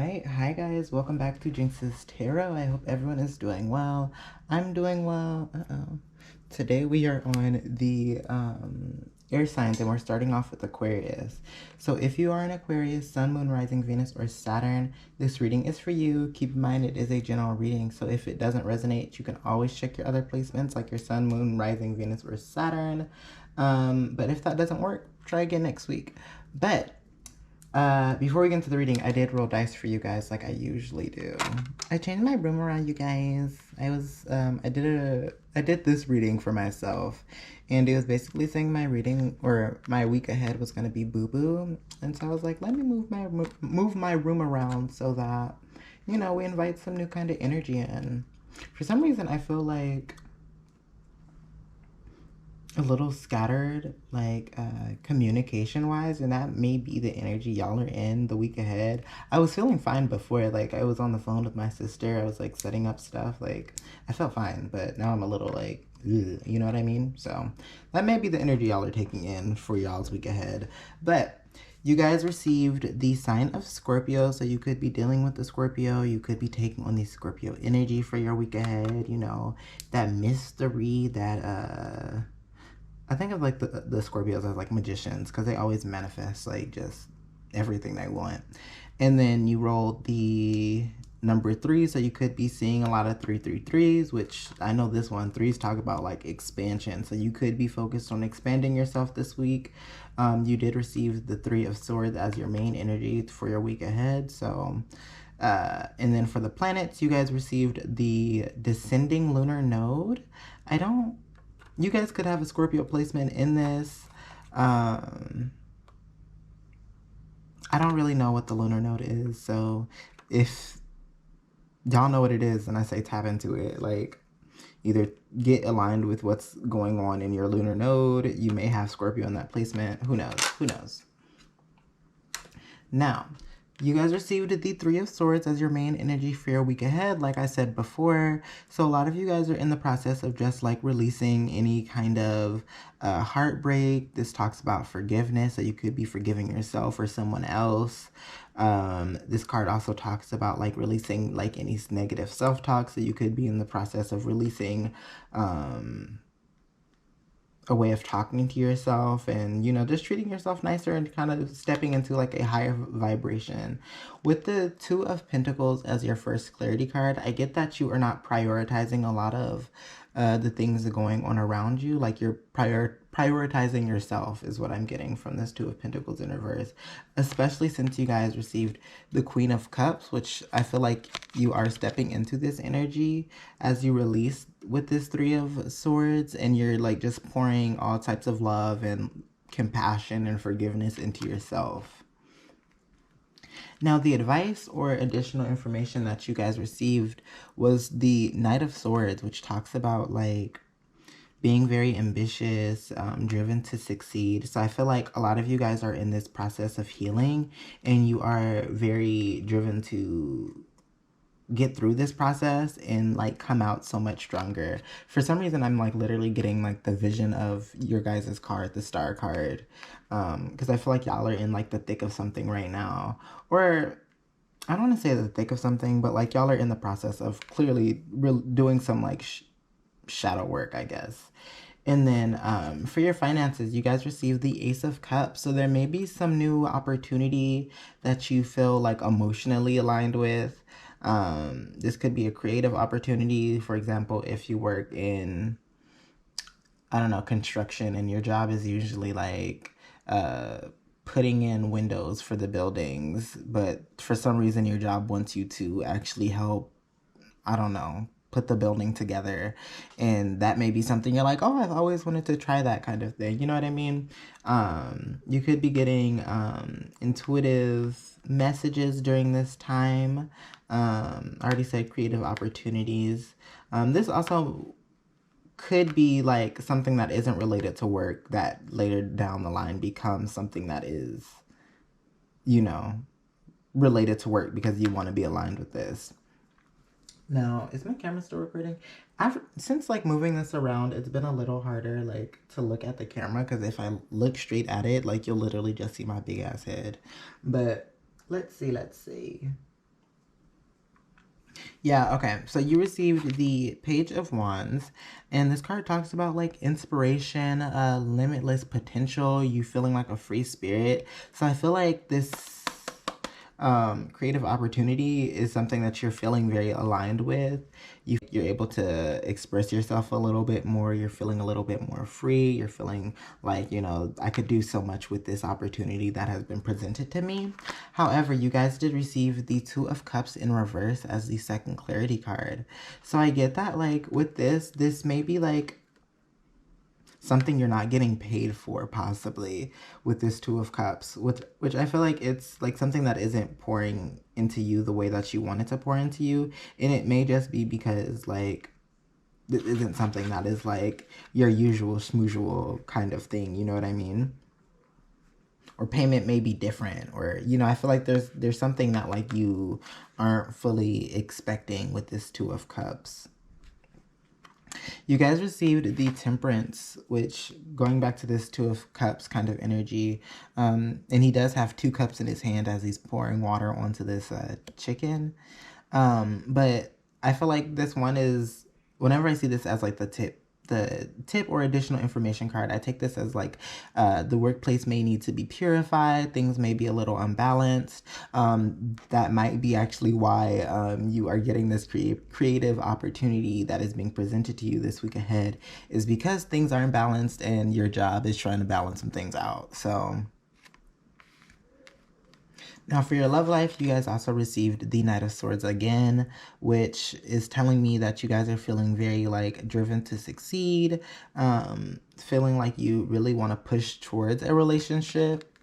right, hi guys, welcome back to Jinx's Tarot. I hope everyone is doing well. I'm doing well. Today we are on the air signs, and we're starting off with Aquarius. So if you are an Aquarius, Sun, Moon, Rising, Venus, or Saturn, this reading is for you. Keep in mind it is a general reading, so if it doesn't resonate, you can always check your other placements like your Sun, Moon, Rising, Venus, or Saturn. But if that doesn't work, try again next week. But before we get into the reading, I did roll dice for you guys like I usually do. I changed my room around, you guys. I did this reading for myself, and it was basically saying my reading or my week ahead was gonna be boo-boo, and so I was like, let me move my room around so that, you know, we invite some new kind of energy in. For some reason, I feel like a little scattered, like communication wise, and that may be the energy y'all are in the week ahead. I was feeling fine before, like I was on the phone with my sister, I was like setting up stuff, like I felt fine, but now I'm a little like, ugh, you know what I mean? So that may be the energy y'all are taking in for y'all's week ahead. But you guys received the sign of Scorpio, so you could be dealing with the Scorpio. You could be taking on the Scorpio energy for your week ahead, you know, that mystery, that I think of like the Scorpios as like magicians, because they always manifest like just everything they want. And then you rolled the number 3, so you could be seeing a lot of 333s, which I know this one, 3s talk about like expansion, so you could be focused on expanding yourself this week. You did receive the 3 of Swords as your main energy for your week ahead. So and then for the planets, you guys received the descending lunar node. You guys could have a Scorpio placement in this. I don't really know what the lunar node is, so if y'all know what it is and I say tap into it, like either get aligned with what's going on in your lunar node. You may have Scorpio in that placement. Who knows? Now, you guys received the 3 of Swords as your main energy for your week ahead, like I said before. So a lot of you guys are in the process of just like releasing any kind of heartbreak. This talks about forgiveness, so you could be forgiving yourself or someone else. This card also talks about like releasing like any negative self-talk, so you could be in the process of releasing a way of talking to yourself and, you know, just treating yourself nicer and kind of stepping into like a higher vibration. With the 2 of Pentacles as your first clarity card, I get that you are not prioritizing a lot of the things that are going on around you. Like you're prioritizing yourself is what I'm getting from this 2 of Pentacles in reverse, especially since you guys received the Queen of Cups, which I feel like you are stepping into this energy as you release with this 3 of Swords, and you're like just pouring all types of love and compassion and forgiveness into yourself. Now, the advice or additional information that you guys received was the Knight of Swords, which talks about like being very ambitious, driven to succeed. So I feel like a lot of you guys are in this process of healing, and you are very driven to get through this process and like come out so much stronger. For some reason, I'm like literally getting like the vision of your guys' card, the Star card, because I feel like y'all are in like the thick of something right now. Or I don't want to say the thick of something, but like y'all are in the process of clearly doing some like shadow work, I guess. And then for your finances, you guys received the Ace of Cups. So there may be some new opportunity that you feel like emotionally aligned with. This could be a creative opportunity. For example, if you work in, I don't know, construction, and your job is usually like putting in windows for the buildings, but for some reason your job wants you to actually help, I don't know, put the building together, and that may be something you're like, oh, I've always wanted to try that kind of thing, you know what I mean? You could be getting intuitive messages during this time. I already said creative opportunities. This also could be like something that isn't related to work that later down the line becomes something that is, you know, related to work because you want to be aligned with this. Now, is my camera still recording? Since like moving this around, it's been a little harder like to look at the camera, because if I look straight at it, like you'll literally just see my big ass head. But let's see. Yeah, okay. So you received the Page of Wands, and this card talks about like inspiration, limitless potential, you feeling like a free spirit. So I feel like this creative opportunity is something that you're feeling very aligned with. You're able to express yourself a little bit more. You're feeling a little bit more free. You're feeling like, you know, I could do so much with this opportunity that has been presented to me. However, you guys did receive the Two of Cups in reverse as the second clarity card. So I get that, like, with this may be like something you're not getting paid for, possibly, with this Two of Cups, which I feel like it's like something that isn't pouring into you the way that you want it to pour into you. And it may just be because like this isn't something that is like your usual schmusual kind of thing, you know what I mean? Or payment may be different, or, you know, I feel like there's something that like you aren't fully expecting with this Two of Cups. You guys received the Temperance, which, going back to this Two of Cups kind of energy, and he does have two cups in his hand as he's pouring water onto this chicken. But I feel like this one is, whenever I see this as like the tip or additional information card, I take this as like the workplace may need to be purified, things may be a little unbalanced. That might be actually why you are getting this creative opportunity that is being presented to you this week ahead, is because things aren't balanced and your job is trying to balance some things out. So now, for your love life, you guys also received the Knight of Swords again, which is telling me that you guys are feeling very, like, driven to succeed, feeling like you really want to push towards a relationship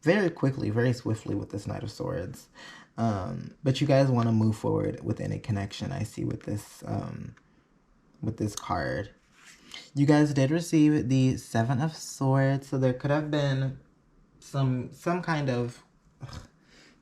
very quickly, very swiftly with this Knight of Swords. But you guys want to move forward within a connection, I see, with this card. You guys did receive the Seven of Swords, so there could have been some kind of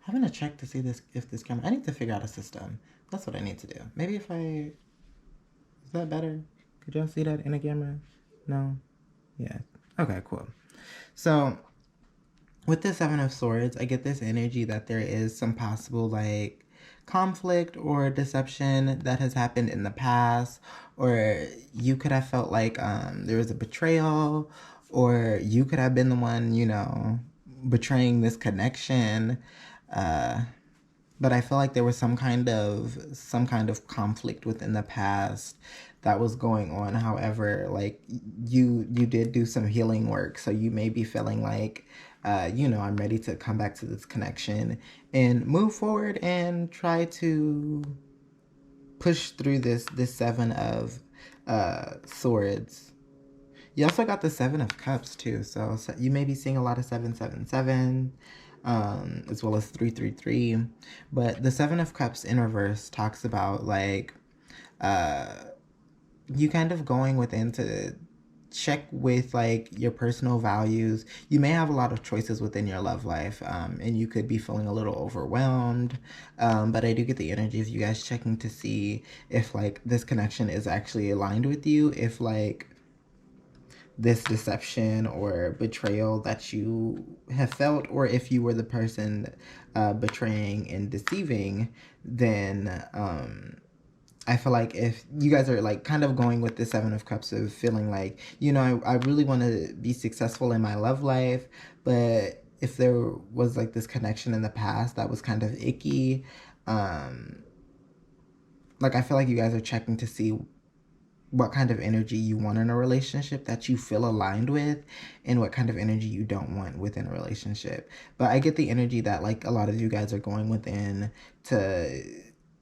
having to check to see if this camera. I need to figure out a system. That's what I need to do. Maybe if I. Is that better? Could y'all see that in a camera? No? Yeah. Okay, cool. So, with the Seven of Swords, I get this energy that there is some possible, like, conflict or deception that has happened in the past, or you could have felt like there was a betrayal, or you could have been the one, you know, betraying this connection. But I feel like there was some kind of conflict within the past that was going on. However, like you did do some healing work, so you may be feeling like, you know, I'm ready to come back to this connection and move forward and try to push through this Seven of Swords. You also got the Seven of Cups too, so you may be seeing a lot of 777, as well as 333. But the Seven of Cups in reverse talks about like you kind of going within to check with like your personal values. You may have a lot of choices within your love life, and you could be feeling a little overwhelmed. But I do get the energy of you guys checking to see if like this connection is actually aligned with you, if like this deception or betrayal that you have felt, or if you were the person betraying and deceiving, then I feel like if you guys are like kind of going with the Seven of Cups of feeling like, you know, I really want to be successful in my love life, but if there was like this connection in the past that was kind of icky, like I feel like you guys are checking to see what kind of energy you want in a relationship that you feel aligned with, and what kind of energy you don't want within a relationship. But I get the energy that like a lot of you guys are going within to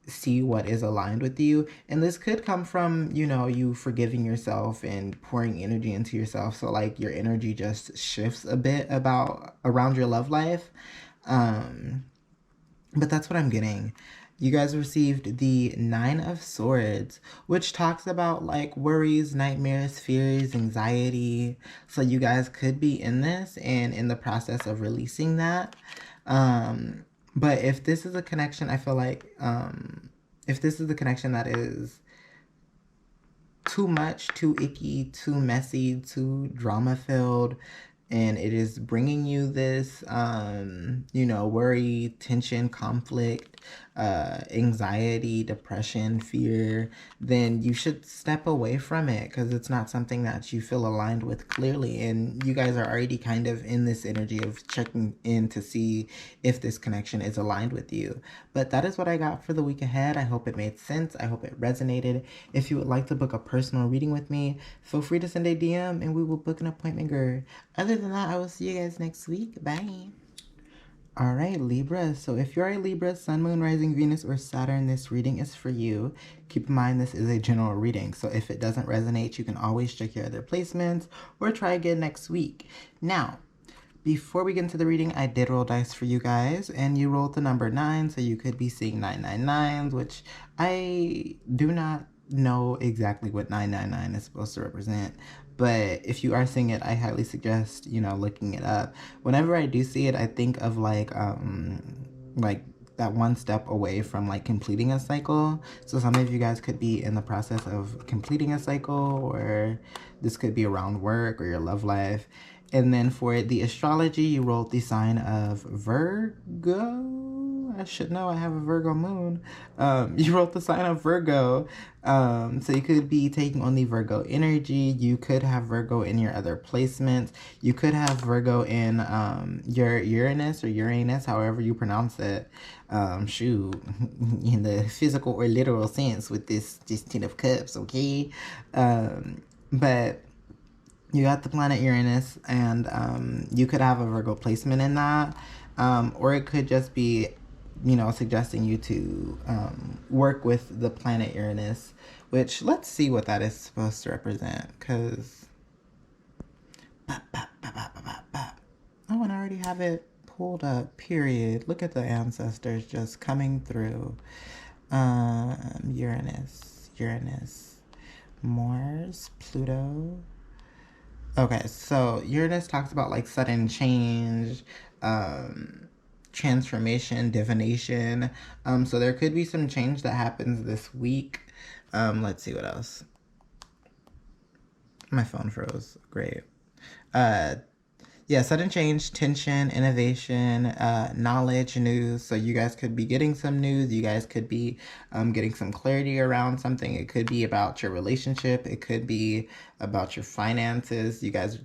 see what is aligned with you, and this could come from, you know, you forgiving yourself and pouring energy into yourself, so like your energy just shifts a bit around your love life. But that's what I'm getting. You guys received the Nine of Swords, which talks about like worries, nightmares, fears, anxiety. So you guys could be in this and in the process of releasing that. But if this is a connection, I feel like if this is the connection that is too much, too icky, too messy, too drama filled, and it is bringing you this, you know, worry, tension, conflict, anxiety, depression, fear, then you should step away from it because it's not something that you feel aligned with clearly. And you guys are already kind of in this energy of checking in to see if this connection is aligned with you. But that is what I got for the week ahead. I hope it made sense. I hope it resonated. If you would like to book a personal reading with me, feel free to send a DM and we will book an appointment, girl. Other than that, I will see you guys next week. Bye. All right, Libra. So if you're a Libra, Sun, Moon, Rising, Venus, or Saturn, this reading is for you. Keep in mind this is a general reading. So if it doesn't resonate, you can always check your other placements or try again next week. Now, before we get into the reading, I did roll dice for you guys, and you rolled the number 9, so you could be seeing 999s, which I do not know exactly what 999 is supposed to represent. But if you are seeing it, I highly suggest, looking it up. Whenever I do see it, I think of like that one step away from like completing a cycle. So some of you guys could be in the process of completing a cycle, or this could be around work or your love life. And then for the astrology, you rolled the sign of Virgo. I should know, I have a Virgo moon. You wrote the sign of Virgo. So you could be taking on the Virgo energy. You could have Virgo in your other placements. You could have Virgo in your Uranus or Uranus, however you pronounce it. Shoot, in the physical or literal sense with this 10 of cups, okay? But you got the planet Uranus, and you could have a Virgo placement in that. Or it could just be, suggesting you to work with the planet Uranus, which let's see what that is supposed to represent, because oh, and I already have it pulled up, period. Look at the ancestors just coming through. Uranus, Mars, Pluto. Okay, so Uranus talks about like sudden change, transformation, divination. So there could be some change that happens this week. Let's see what else. My phone froze. Great. Yeah, sudden change, tension, innovation, knowledge, news. So you guys could be getting some news. You guys could be getting some clarity around something. It could be about your relationship. It could be about your finances. You guys,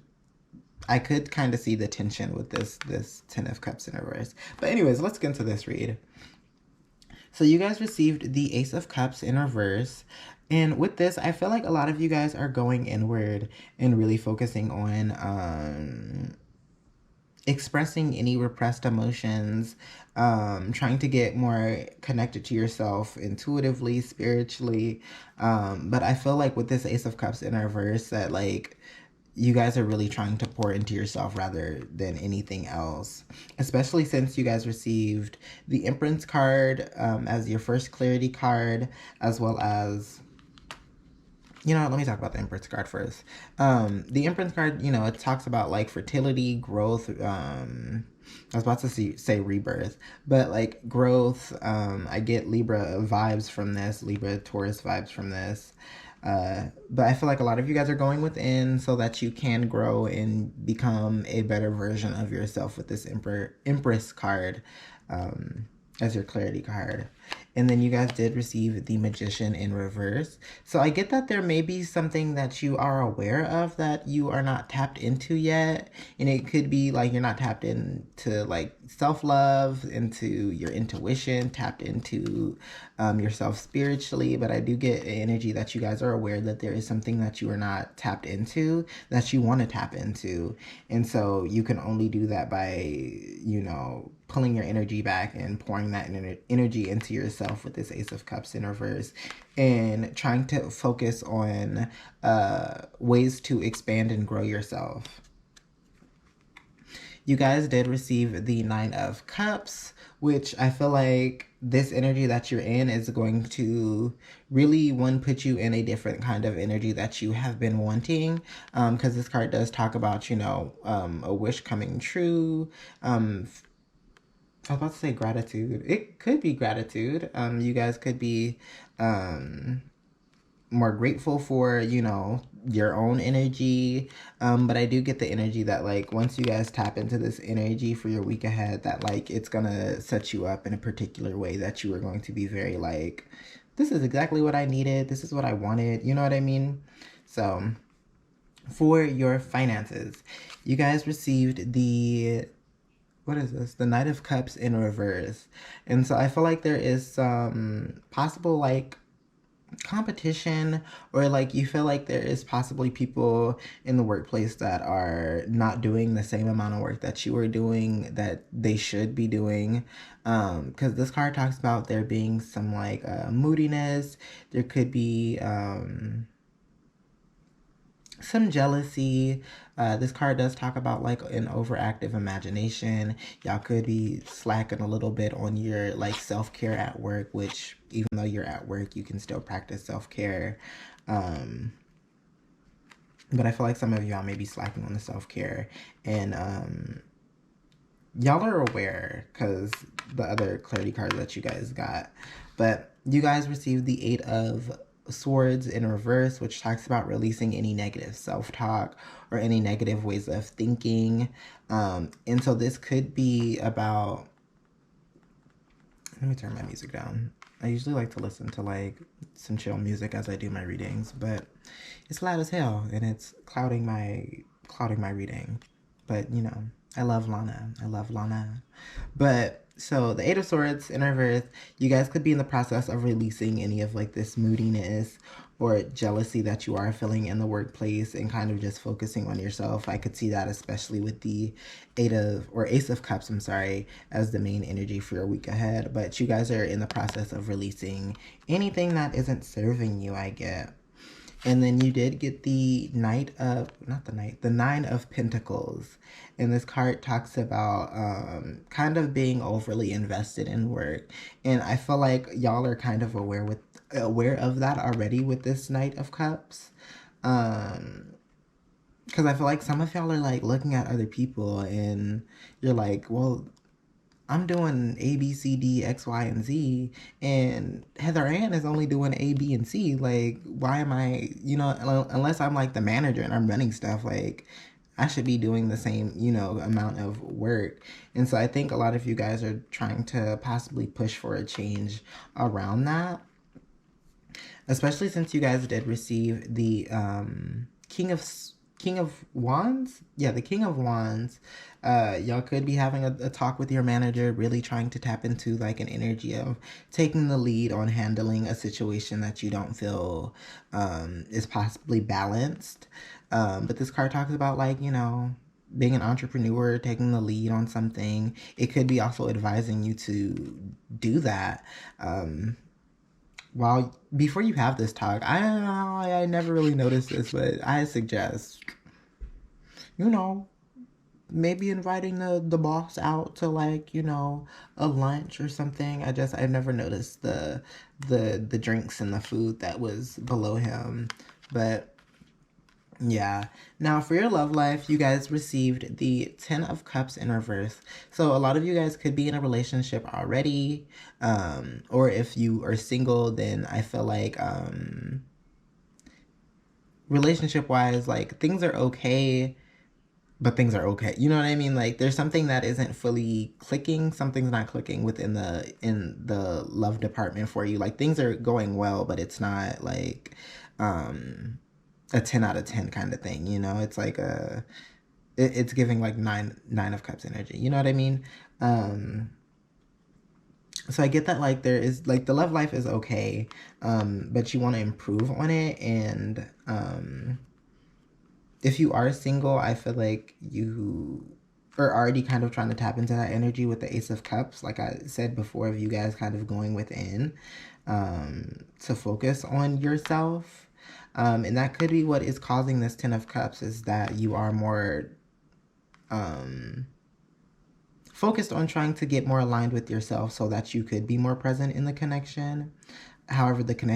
I could kind of see the tension with this 10 of Cups in reverse. But anyways, let's get into this read. So you guys received the Ace of Cups in reverse. And with this, I feel like a lot of you guys are going inward and really focusing on expressing any repressed emotions, trying to get more connected to yourself intuitively, spiritually. But I feel like with this Ace of Cups in reverse that like you guys are really trying to pour into yourself rather than anything else, especially since you guys received the Empress card as your first clarity card, as well as, let me talk about the Empress card first. The Empress card, it talks about like fertility, growth. I was about to say rebirth, but like growth. I get Libra vibes from this, Libra Taurus vibes from this. But I feel like a lot of you guys are going within so that you can grow and become a better version of yourself with this Empress card as your clarity card. And then you guys did receive the Magician in reverse. So I get that there may be something that you are aware of that you are not tapped into yet. And it could be like you're not tapped into like self-love, into your intuition, tapped into yourself spiritually. But I do get an energy that you guys are aware that there is something that you are not tapped into that you want to tap into. And so you can only do that by, pulling your energy back and pouring that energy into yourself with this Ace of Cups in reverse, and trying to focus on ways to expand and grow yourself. You guys did receive the Nine of Cups, which I feel like this energy that you're in is going to really, put you in a different kind of energy that you have been wanting, because this card does talk about, a wish coming true. I was about to say gratitude. It could be gratitude. You guys could be more grateful for, you know, your own energy. But I do get the energy that like once you guys tap into this energy for your week ahead, that like it's gonna set you up in a particular way that you are going to be very like, this is exactly what I needed, this is what I wanted, you know what I mean? So for your finances, you guys received the, what is this? The Knight of Cups in reverse. And so I feel like there is some possible like competition, or like you feel like there is possibly people in the workplace that are not doing the same amount of work that you are doing that they should be doing, because this card talks about there being some like moodiness. There could be some jealousy. This card does talk about like an overactive imagination. Y'all could be slacking a little bit on your like self-care at work, which even though you're at work, you can still practice self-care. But I feel like some of y'all may be slacking on the self-care, and y'all are aware because the other clarity cards that you guys got. But you guys received the Eight of Swords in reverse, which talks about releasing any negative self-talk or any negative ways of thinking. And so this could be about, let me turn my music down. I usually like to listen to like some chill music as I do my readings, but it's loud as hell and it's clouding my reading. But you know, I love Lana. I love Lana. But so the Eight of Swords in reverse, you guys could be in the process of releasing any of like this moodiness or jealousy that you are feeling in the workplace and kind of just focusing on yourself. I could see that especially with the Ace of Cups, I'm sorry, as the main energy for your week ahead. But you guys are in the process of releasing anything that isn't serving you, I get. And then you did get the Nine of Pentacles. And this card talks about kind of being overly invested in work. And I feel like y'all are kind of aware of that already with this Knight of Cups. Because I feel like some of y'all are like looking at other people and you're like, well, I'm doing A, B, C, D, X, Y, and Z, and Heather Ann is only doing A, B, and C. Like, why am I, you know, unless I'm like the manager and I'm running stuff, like, I should be doing the same, you know, amount of work. And so I think a lot of you guys are trying to possibly push for a change around that, especially since you guys did receive the King of Wands? Yeah, the King of Wands. Y'all could be having a talk with your manager, really trying to tap into like an energy of taking the lead on handling a situation that you don't feel is possibly balanced. But this card talks about like, you know, being an entrepreneur, taking the lead on something. It could be also advising you to do that. While before you have this talk, I don't know, I never really noticed this, but I suggest, you know, maybe inviting the boss out to like, you know, a lunch or something. I've never noticed the drinks and the food that was below him. But yeah. Now for your love life, you guys received the 10 of Cups in reverse. So a lot of you guys could be in a relationship already. Or if you are single, then I feel like relationship wise, like things are okay, but things are okay. You know what I mean? Like there's something that isn't fully clicking. Something's not clicking within in the love department for you. Like things are going well, but it's not like a 10 out of 10 kind of thing, you know? It's like it's giving like nine of Cups energy, you know what I mean? So I get that like there is like the love life is okay, but you want to improve on it. And if you are single, I feel like you are already kind of trying to tap into that energy with the Ace of Cups, like I said before, of you guys kind of going within to focus on yourself. And that could be what is causing this 10 of Cups, is that you are more focused on trying to get more aligned with yourself so that you could be more present in the connection. However, the connection